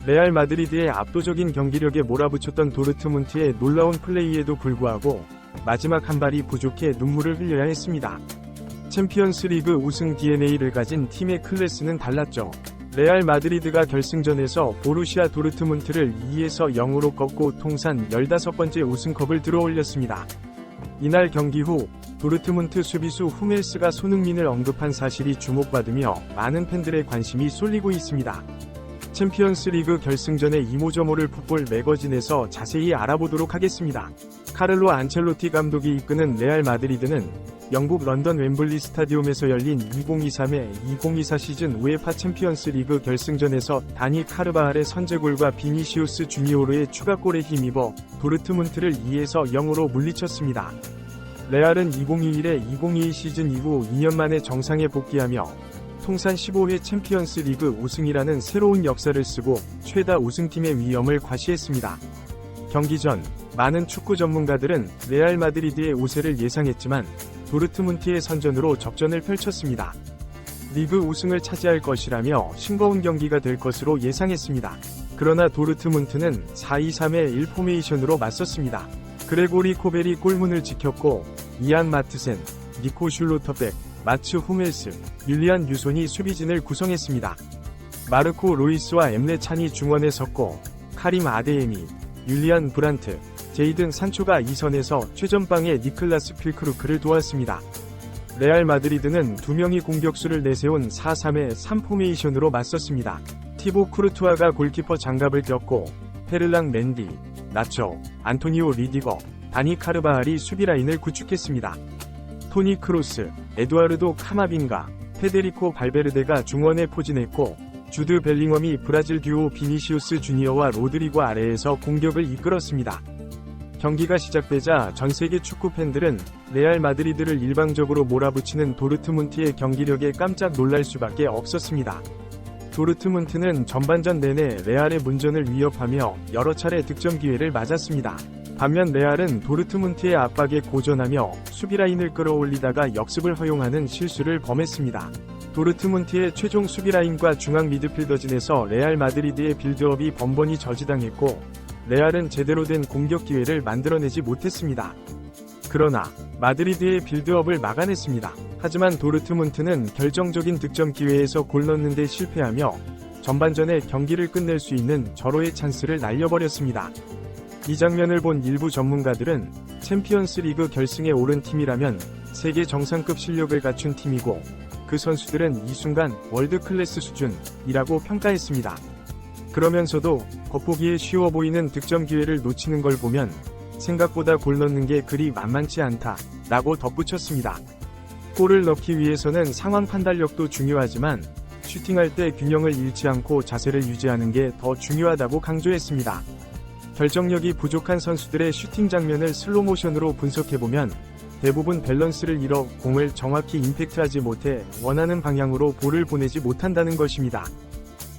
레알 마드리드의 압도적인 경기력에 몰아붙였던 도르트문트의 놀라운 플레이에도 불구하고 마지막 한 발이 부족해 눈물을 흘려야 했습니다. 챔피언스 리그 우승 DNA를 가진 팀의 클래스는 달랐죠. 레알 마드리드가 결승전에서 보루시아 도르트문트를 2에서 0으로 꺾고 통산 15번째 우승컵을 들어올렸습니다. 이날 경기 후 도르트문트 수비수 후멜스가 손흥민을 언급한 사실이 주목받으며 많은 팬들의 관심이 쏠리고 있습니다. 챔피언스 리그 결승전의 이모저모를 풋볼 매거진에서 자세히 알아보도록 하겠습니다. 카를로 안첼로티 감독이 이끄는 레알 마드리드는 영국 런던 웸블리 스타디움에서 열린 2023-2024 시즌 우에파 챔피언스 리그 결승전에서 다니 카르바할의 선제골과 비니시우스 주니오르의 추가골에 힘입어 도르트문트를 2에서 0으로 물리쳤습니다. 레알은 2021-2022 시즌 이후 2년 만에 정상에 복귀하며 통산 15회 챔피언스 리그 우승이라는 새로운 역사를 쓰고 최다 우승팀의 위엄을 과시했습니다. 경기 전 많은 축구 전문가들은 레알 마드리드의 우세를 예상했지만 도르트문트의 선전으로 적전을 펼쳤습니다. 리그 우승을 차지할 것이라며 싱거운 경기가 될 것으로 예상했습니다. 그러나 도르트문트는 4-2-3-1 포메이션으로 맞섰습니다. 그레고리 코벨이 골문을 지켰고 이안 마트센, 니코 슐로터백, 마츠 후멜스, 율리안 유손이 수비진을 구성했습니다. 마르코 로이스와 엠레 찬이 중원에 섰고 카림 아데예미, 율리안 브란트, 제이든 산초가 2선에서 최전방의 니클라스 필크루크를 도왔습니다. 레알 마드리드는 2명이 공격수를 내세운 4-3-3 포메이션으로 맞섰습니다. 티보 쿠르투아가 골키퍼 장갑을 꼈고 페르랑 멘디, 나초, 안토니오 리디거, 다니 카르바할이 수비라인을 구축했습니다. 토니 크로스, 에두아르도 카마빈가, 페데리코 발베르데가 중원에 포진했고 주드 벨링엄이 브라질 듀오 비니시우스 주니어와 로드리고 아래에서 공격을 이끌었습니다. 경기가 시작되자 전세계 축구 팬들은 레알 마드리드를 일방적으로 몰아붙이는 도르트문트의 경기력에 깜짝 놀랄 수밖에 없었습니다. 도르트문트는 전반전 내내 레알의 문전을 위협하며 여러 차례 득점 기회를 맞았습니다. 반면 레알은 도르트문트의 압박에 고전하며 수비라인을 끌어올리다가 역습을 허용하는 실수를 범했습니다. 도르트문트의 최종 수비라인과 중앙 미드필더진에서 레알 마드리드의 빌드업이 번번이 저지당했고 레알은 제대로 된 공격 기회를 만들어내지 못했습니다. 그러나 마드리드의 빌드업을 막아냈습니다. 하지만 도르트문트는 결정적인 득점 기회에서 골 넣는 데 실패하며 전반전에 경기를 끝낼 수 있는 절호의 찬스를 날려버렸습니다. 이 장면을 본 일부 전문가들은 챔피언스 리그 결승에 오른 팀이라면 세계 정상급 실력을 갖춘 팀이고 그 선수들은 이 순간 월드 클래스 수준이라고 평가했습니다. 그러면서도 겉보기에 쉬워 보이는 득점 기회를 놓치는 걸 보면 생각보다 골 넣는 게 그리 만만치 않다 라고 덧붙였습니다. 골을 넣기 위해서는 상황 판단력도 중요하지만 슈팅할 때 균형을 잃지 않고 자세를 유지하는 게 더 중요하다고 강조했습니다. 결정력이 부족한 선수들의 슈팅 장면을 슬로모션으로 분석해보면 대부분 밸런스를 잃어 공을 정확히 임팩트하지 못해 원하는 방향으로 볼을 보내지 못한다는 것입니다.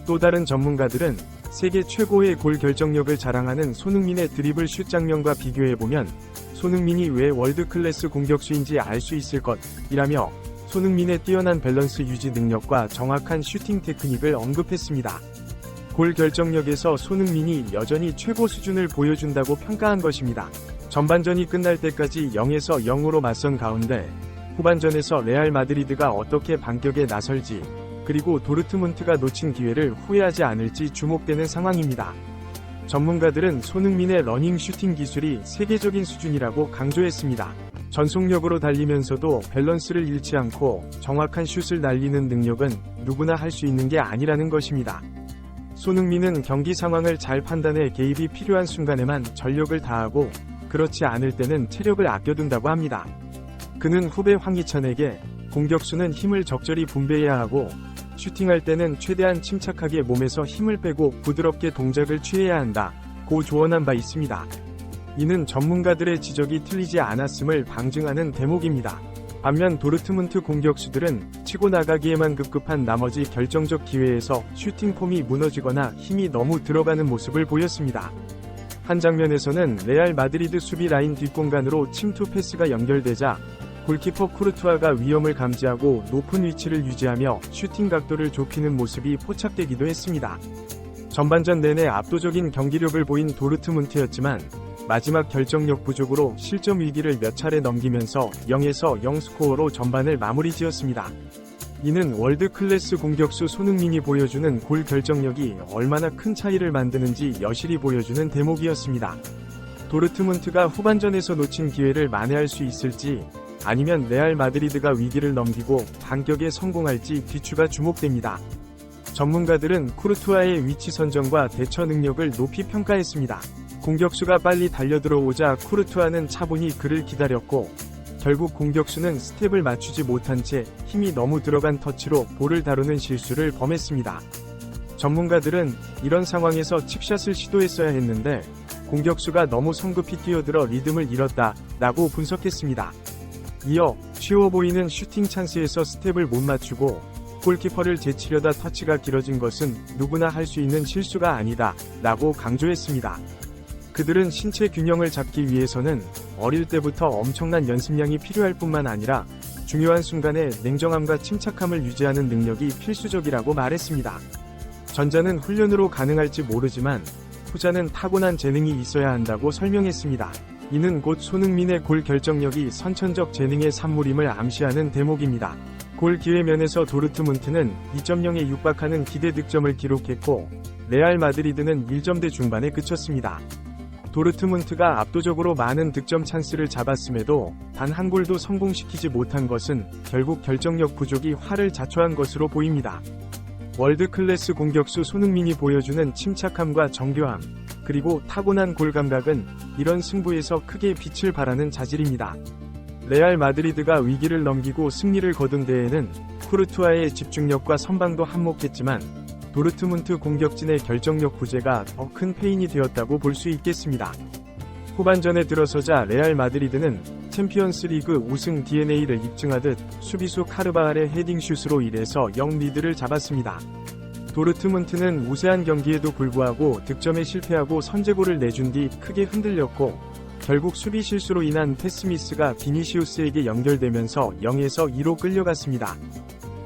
또 다른 전문가들은 세계 최고의 골 결정력을 자랑하는 손흥민의 드리블 슛 장면과 비교해보면 손흥민이 왜 월드클래스 공격수인지 알 수 있을 것이라며 손흥민의 뛰어난 밸런스 유지 능력과 정확한 슈팅 테크닉을 언급했습니다. 골 결정력에서 손흥민이 여전히 최고 수준을 보여준다고 평가한 것입니다. 전반전이 끝날 때까지 0에서 0으로 맞선 가운데 후반전에서 레알 마드리드가 어떻게 반격에 나설지 그리고 도르트문트가 놓친 기회를 후회하지 않을지 주목되는 상황입니다. 전문가들은 손흥민의 러닝 슈팅 기술이 세계적인 수준이라고 강조했습니다. 전속력으로 달리면서도 밸런스를 잃지 않고 정확한 슛을 날리는 능력은 누구나 할 수 있는 게 아니라는 것입니다. 손흥민은 경기 상황을 잘 판단해 개입이 필요한 순간에만 전력을 다하고 그렇지 않을 때는 체력을 아껴둔다고 합니다. 그는 후배 황희찬에게 공격수는 힘을 적절히 분배해야 하고 슈팅할 때는 최대한 침착하게 몸에서 힘을 빼고 부드럽게 동작을 취해야 한다고 조언한 바 있습니다. 이는 전문가들의 지적이 틀리지 않았음을 방증하는 대목입니다. 반면 도르트문트 공격수들은 치고 나가기에만 급급한 나머지 결정적 기회에서 슈팅 폼이 무너지거나 힘이 너무 들어가는 모습을 보였습니다. 한 장면에서는 레알 마드리드 수비 라인 뒷공간으로 침투 패스가 연결되자 골키퍼 쿠르투아가 위험을 감지하고 높은 위치를 유지하며 슈팅 각도를 좁히는 모습이 포착되기도 했습니다. 전반전 내내 압도적인 경기력을 보인 도르트문트였지만 마지막 결정력 부족으로 실점 위기를 몇 차례 넘기면서 0에서 0 스코어로 전반을 마무리 지었습니다. 이는 월드 클래스 공격수 손흥민이 보여주는 골 결정력이 얼마나 큰 차이를 만드는지 여실히 보여주는 대목이었습니다. 도르트문트가 후반전에서 놓친 기회를 만회할 수 있을지, 아니면 레알 마드리드가 위기를 넘기고 반격에 성공할지 귀추가 주목됩니다. 전문가들은 쿠르투아의 위치 선정과 대처 능력을 높이 평가했습니다. 공격수가 빨리 달려들어오자 쿠르투아는 차분히 그를 기다렸고, 결국 공격수는 스텝을 맞추지 못한 채 힘이 너무 들어간 터치로 볼을 다루는 실수를 범했습니다. 전문가들은 이런 상황에서 칩샷을 시도했어야 했는데 공격수가 너무 성급히 뛰어들어 리듬을 잃었다 라고 분석했습니다. 이어 쉬워 보이는 슈팅 찬스에서 스텝을 못 맞추고 골키퍼를 제치려다 터치가 길어진 것은 누구나 할 수 있는 실수가 아니다 라고 강조했습니다. 그들은 신체 균형을 잡기 위해서는 어릴 때부터 엄청난 연습량이 필요할 뿐만 아니라 중요한 순간에 냉정함과 침착함을 유지하는 능력이 필수적이라고 말했습니다. 전자는 훈련으로 가능할지 모르지만 후자는 타고난 재능이 있어야 한다고 설명했습니다. 이는 곧 손흥민의 골 결정력이 선천적 재능의 산물임을 암시하는 대목입니다. 골 기회 면에서 도르트문트는 2.0에 육박하는 기대 득점을 기록했고 레알 마드리드는 1점대 중반에 그쳤습니다. 도르트문트가 압도적으로 많은 득점 찬스를 잡았음에도 단 한 골도 성공시키지 못한 것은 결국 결정력 부족이 화를 자초한 것으로 보입니다. 월드클래스 공격수 손흥민이 보여주는 침착함과 정교함, 그리고 타고난 골 감각은 이런 승부에서 크게 빛을 발하는 자질입니다. 레알 마드리드가 위기를 넘기고 승리를 거둔 데에는 쿠르투아의 집중력과 선방도 한몫했지만 도르트문트 공격진의 결정력 부재가 더 큰 패인이 되었다고 볼 수 있겠습니다. 후반전에 들어서자 레알 마드리드는 챔피언스 리그 우승 DNA를 입증하듯 수비수 카르바알의 헤딩슛으로 1에서 0 리드를 잡았습니다. 도르트문트는 우세한 경기에도 불구하고 득점에 실패하고 선제골을 내준 뒤 크게 흔들렸고 결국 수비 실수로 인한 패스 미스가 비니시우스에게 연결되면서 0에서 2로 끌려갔습니다.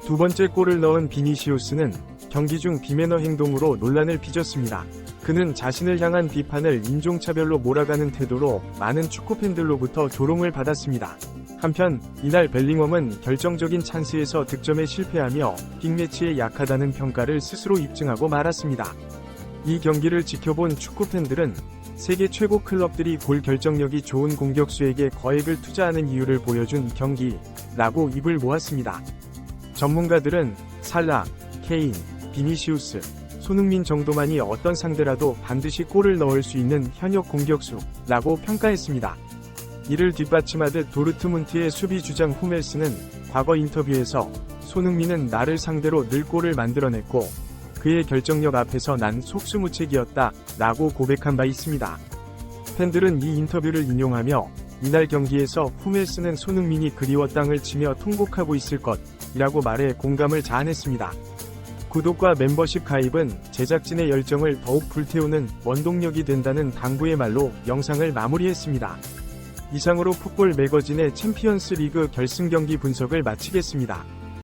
두 번째 골을 넣은 비니시우스는 경기 중 비매너 행동으로 논란을 빚었습니다. 그는 자신을 향한 비판을 인종차별로 몰아가는 태도로 많은 축구팬들로부터 조롱을 받았습니다. 한편 이날 벨링엄은 결정적인 찬스에서 득점에 실패하며 빅매치에 약하다는 평가를 스스로 입증하고 말았습니다. 이 경기를 지켜본 축구팬들은 세계 최고 클럽들이 골 결정력이 좋은 공격수에게 거액을 투자하는 이유를 보여준 경기라고 입을 모았습니다. 전문가들은 살라, 케인, 비니시우스, 손흥민 정도만이 어떤 상대라도 반드시 골을 넣을 수 있는 현역 공격수라고 평가했습니다. 이를 뒷받침하듯 도르트문트의 수비 주장 후멜스는 과거 인터뷰에서 손흥민은 나를 상대로 늘 골을 만들어냈고 그의 결정력 앞에서 난 속수무책이었다 라고 고백한 바 있습니다. 팬들은 이 인터뷰를 인용하며 이날 경기에서 후멜스는 손흥민이 그리워 땅을 치며 통곡하고 있을 것이라고 말해 공감을 자아냈습니다. 구독과 멤버십 가입은 제작진의 열정을 더욱 불태우는 원동력이 된다는 당부의 말로 영상을 마무리했습니다. 이상으로 풋볼 매거진의 챔피언스 리그 결승 경기 분석을 마치겠습니다.